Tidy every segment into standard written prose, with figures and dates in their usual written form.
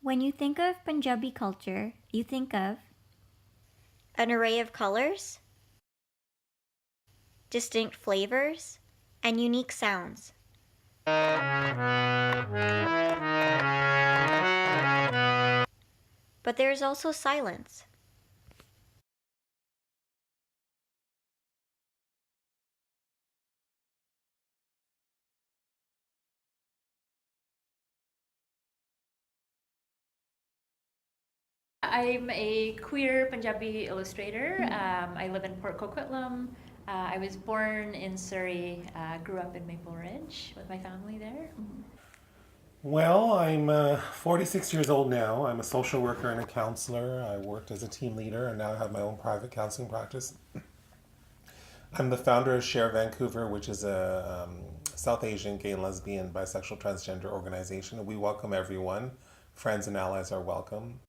When you think of Punjabi culture, you think of an array of colors, distinct flavors, and unique sounds. But there is also silence. I'm a queer Punjabi illustrator. I live in Port Coquitlam. I was born in Surrey, grew up in Maple Ridge with my family there. Well, I'm 46 years old now. I'm a social worker and a counselor. I worked as a team leader and now I have my own private counseling practice. I'm the founder of Share Vancouver, which is a South Asian gay, lesbian, bisexual, transgender organization. We welcome everyone. Friends and allies are welcome.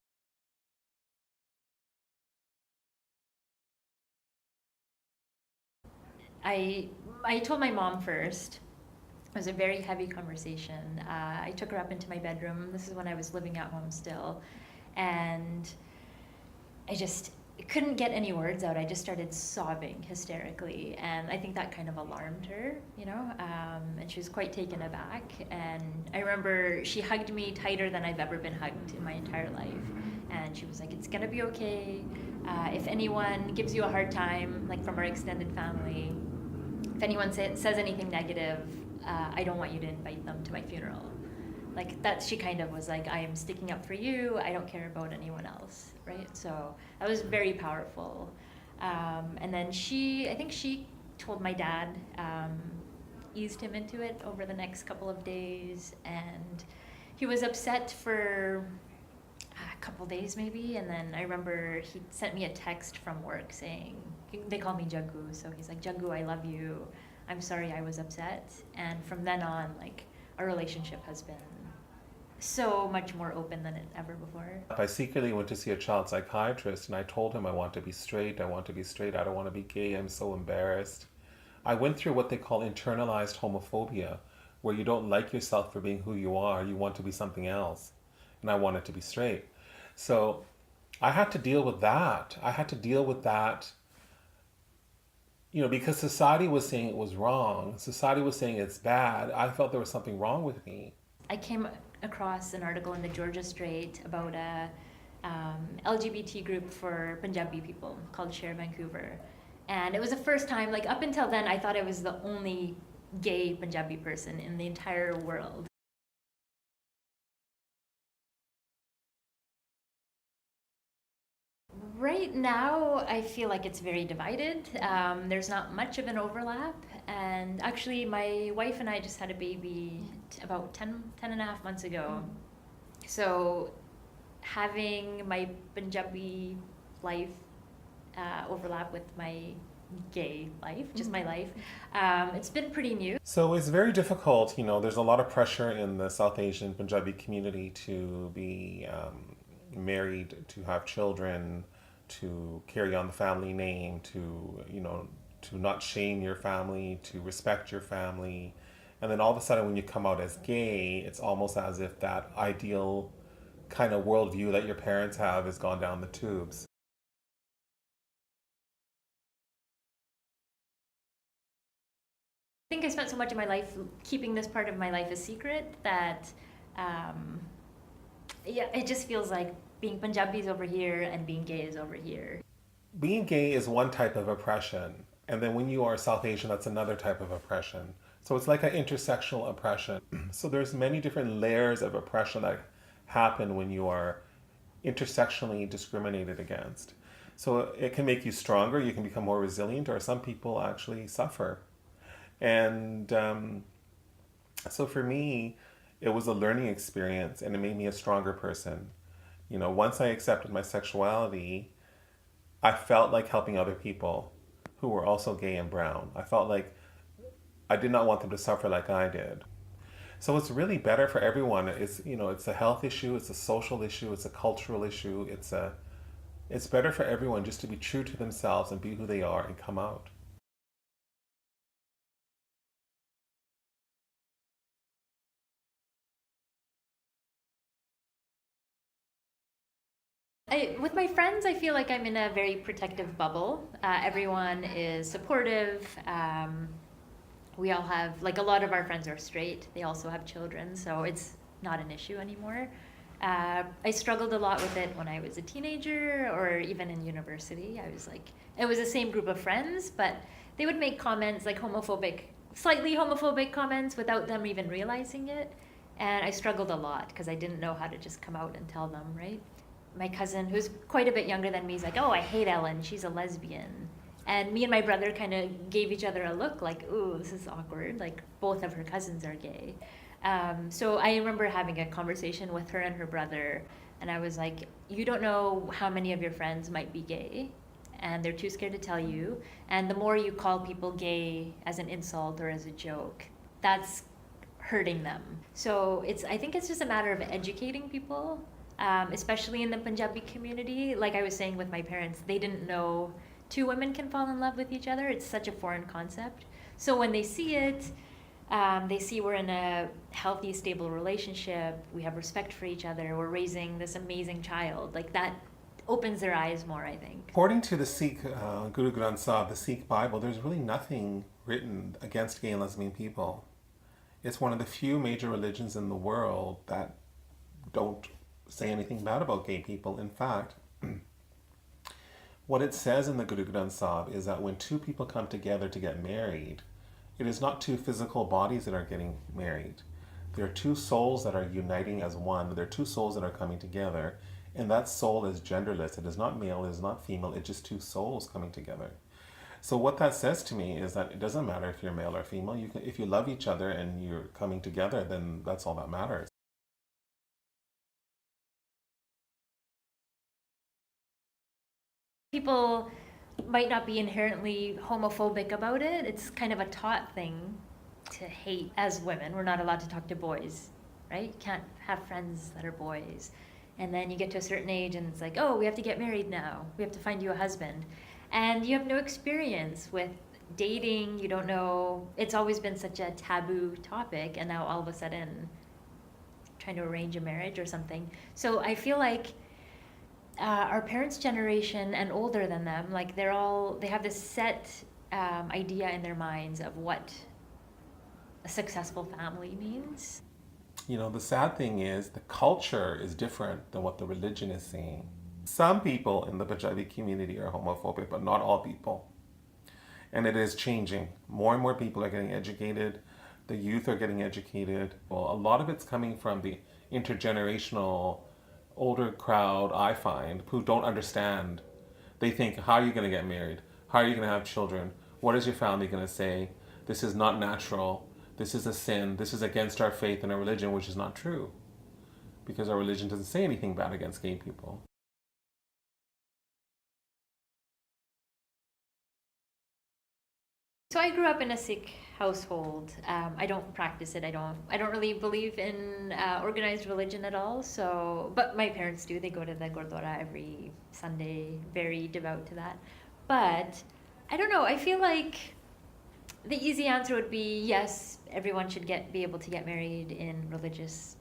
I told my mom first. It was a very heavy conversation. I took her up into my bedroom. This is when I was living at home still. And I just couldn't get any words out. I just started sobbing hysterically. And I think that kind of alarmed her, and she was quite taken aback. And I remember she hugged me tighter than I've ever been hugged in my entire life. And she was like, "It's gonna be okay. If anyone gives you a hard time, like from our extended family, if anyone says anything negative, I don't want you to invite them to my funeral." Like that, she kind of was like, "I am sticking up for you. I don't care about anyone else," right? So that was very powerful. And then I think she told my dad, eased him into it over the next couple of days, and he was upset for a couple days maybe, and then I remember he sent me a text from work saying, they call me Jaggu, so he's like, "Jaggu, I love you. I'm sorry I was upset." And from then on, like, our relationship has been so much more open than it ever before. I secretly went to see a child psychiatrist and I told him I want to be straight, I want to be straight, I don't want to be gay, I'm so embarrassed. I went through what they call internalized homophobia, where you don't like yourself for being who you are, you want to be something else. And I wanted to be straight. So I had to deal with that. I had to deal with that, because society was saying it was wrong. Society was saying it's bad. I felt there was something wrong with me. I came across an article in the Georgia Straight about a LGBT group for Punjabi people called Share Vancouver. And it was the first time, like up until then, I thought I was the only gay Punjabi person in the entire world. Right now, I feel like it's very divided. There's not much of an overlap. And actually, my wife and I just had a baby about 10 and a half months ago. So having my Punjabi life overlap with my gay life, just my life, it's been pretty new. So it's very difficult. There's a lot of pressure in the South Asian Punjabi community to be married, to have children, to carry on the family name, to not shame your family, to respect your family. And then all of a sudden, when you come out as gay, it's almost as if that ideal kind of worldview that your parents have has gone down the tubes. I think I spent so much of my life keeping this part of my life a secret that, yeah, it just feels like being Punjabi is over here and being gay is over here. Being gay is one type of oppression, and then when you are South Asian, that's another type of oppression. So it's like an intersectional oppression. So there's many different layers of oppression that happen when you are intersectionally discriminated against. So it can make you stronger, you can become more resilient, or some people actually suffer. And so for me, it was a learning experience and it made me a stronger person. Once I accepted my sexuality, I felt like helping other people who were also gay and brown. I felt like I did not want them to suffer like I did. So it's really better for everyone. It's a health issue, it's a social issue, it's a cultural issue. It's better for everyone just to be true to themselves and be who they are and come out. With my friends, I feel like I'm in a very protective bubble. Everyone is supportive. We all have, like, a lot of our friends are straight. They also have children, so it's not an issue anymore. I struggled a lot with it when I was a teenager or even in university. I was like, it was the same group of friends, but they would make comments like slightly homophobic comments without them even realizing it. And I struggled a lot because I didn't know how to just come out and tell them, right? My cousin, who's quite a bit younger than me, is like, oh, I hate Ellen, she's a lesbian. And me and my brother kind of gave each other a look like, ooh, this is awkward. Like, both of her cousins are gay. So I remember having a conversation with her and her brother, and I was like, you don't know how many of your friends might be gay, and they're too scared to tell you. And the more you call people gay as an insult or as a joke, that's hurting them. So I think it's just a matter of educating people, especially in the Punjabi community. Like I was saying with my parents, they didn't know two women can fall in love with each other. It's such a foreign concept. So when they see it, they see we're in a healthy, stable relationship. We have respect for each other. We're raising this amazing child. Like, that opens their eyes more, I think. According to the Sikh Guru Granth Sahib, the Sikh Bible, there's really nothing written against gay and lesbian people. It's one of the few major religions in the world that don't say anything bad about gay people. In fact, what it says in the Guru Granth Sahib is that when two people come together to get married, it is not two physical bodies that are getting married. There are two souls that are uniting as one. There are two souls that are coming together, and that soul is genderless. It is not male, it is not female, it's just two souls coming together. So what that says to me is that it doesn't matter if you're male or female. If you love each other and you're coming together, then that's all that matters. People might not be inherently homophobic about it. It's kind of a taught thing to hate as women. We're not allowed to talk to boys, right? You can't have friends that are boys. And then you get to a certain age and it's like, oh, we have to get married now. We have to find you a husband. And you have no experience with dating. You don't know. It's always been such a taboo topic, and now all of a sudden trying to arrange a marriage or something. So I feel like our parents' generation and older than them, like they have this set idea in their minds of what a successful family means. You know, the sad thing is the culture is different than what the religion is saying. Some people in the Punjabi community are homophobic, but not all people. And it is changing. More and more people are getting educated. The youth are getting educated. Well, a lot of it's coming from the intergenerational older crowd, I find, who don't understand. They think, how are you going to get married? How are you going to have children? What is your family going to say? This is not natural. This is a sin. This is against our faith and our religion, which is not true. Because our religion doesn't say anything bad against gay people. So I grew up in a Sikh household. I don't practice it. I don't really believe in organized religion at all. So, but my parents do. They go to the Gurdwara every Sunday, very devout to that. But I don't know. I feel like the easy answer would be yes. Everyone should be able to get married in religious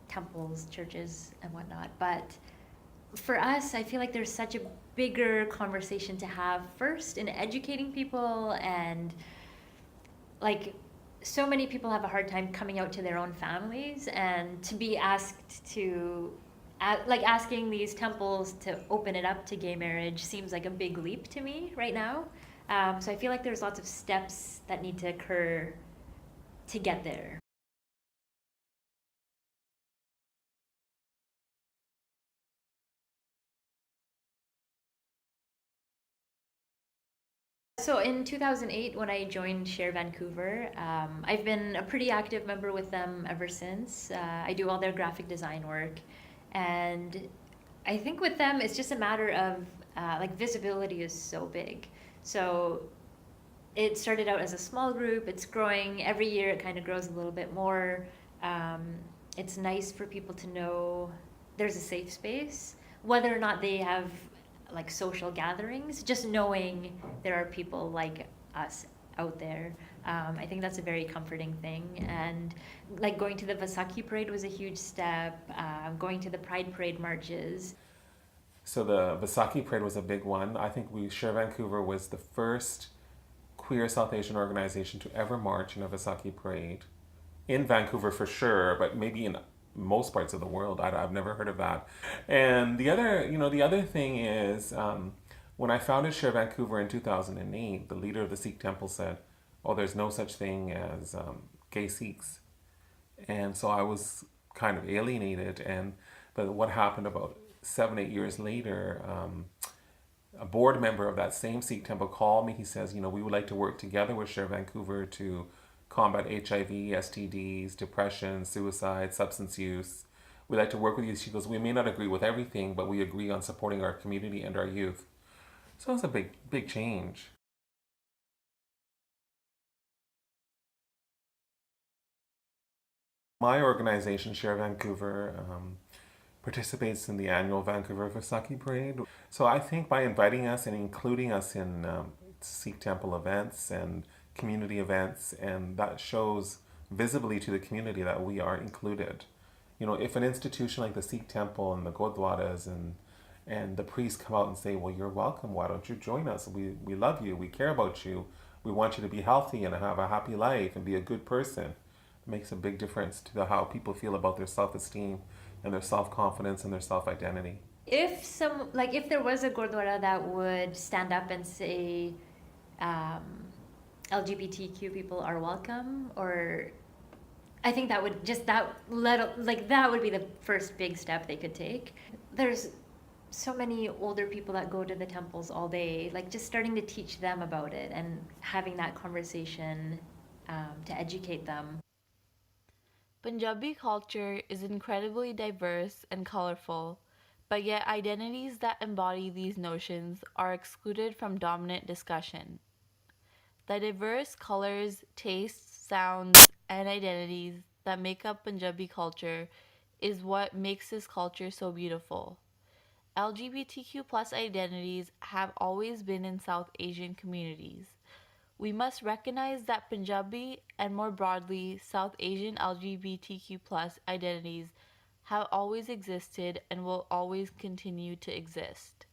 temples, churches, and whatnot. But for us, I feel like there's such a bigger conversation to have first in educating people, and like so many people have a hard time coming out to their own families, and to be asked to like asking these temples to open it up to gay marriage seems like a big leap to me right now. So I feel like there's lots of steps that need to occur to get there. So in 2008, when I joined Share Vancouver, I've been a pretty active member with them ever since. I do all their graphic design work, and I think with them, it's just a matter of like visibility is so big. So it started out as a small group. It's growing every year. It kind of grows a little bit more. It's nice for people to know there's a safe space, whether or not they have like social gatherings, just knowing there are people like us out there. I think that's a very comforting thing. And like going to the Vaisakhi parade was a huge step, going to the Pride parade marches. So the Vaisakhi Parade was a big one. I think Share Vancouver was the first queer South Asian organization to ever march in a Vaisakhi Parade. In Vancouver for sure, but maybe in most parts of the world. I've never heard of that. And the other thing is, when I founded Share Vancouver in 2008, the leader of the Sikh temple said, "Oh, there's no such thing as gay Sikhs," and so I was kind of alienated. But what happened about 7, 8 years later? A board member of that same Sikh temple called me. He says, we would like to work together with Share Vancouver to combat HIV, STDs, depression, suicide, substance use. We'd like to work with you. She goes, we may not agree with everything, but we agree on supporting our community and our youth. So it's a big, big change. My organization, Share Vancouver, participates in the annual Vancouver Vaisakhi Parade. So I think by inviting us and including us in Sikh temple events and community events, and that shows visibly to the community that we are included. If an institution like the Sikh temple and the Gurdwaras and the priests come out and say, well, you're welcome, why don't you join us? We love you, we care about you, we want you to be healthy and have a happy life and be a good person. It makes a big difference to how people feel about their self-esteem and their self-confidence and their self-identity. If there was a Gurdwara that would stand up and say LGBTQ people are welcome, or I think that would that would be the first big step they could take. There's so many older people that go to the temples all day, just starting to teach them about it and having that conversation to educate them. Punjabi culture is incredibly diverse and colorful, but yet identities that embody these notions are excluded from dominant discussion. The diverse colors, tastes, sounds, and identities that make up Punjabi culture is what makes this culture so beautiful. LGBTQ plus identities have always been in South Asian communities. We must recognize that Punjabi and more broadly South Asian LGBTQ plus identities have always existed and will always continue to exist.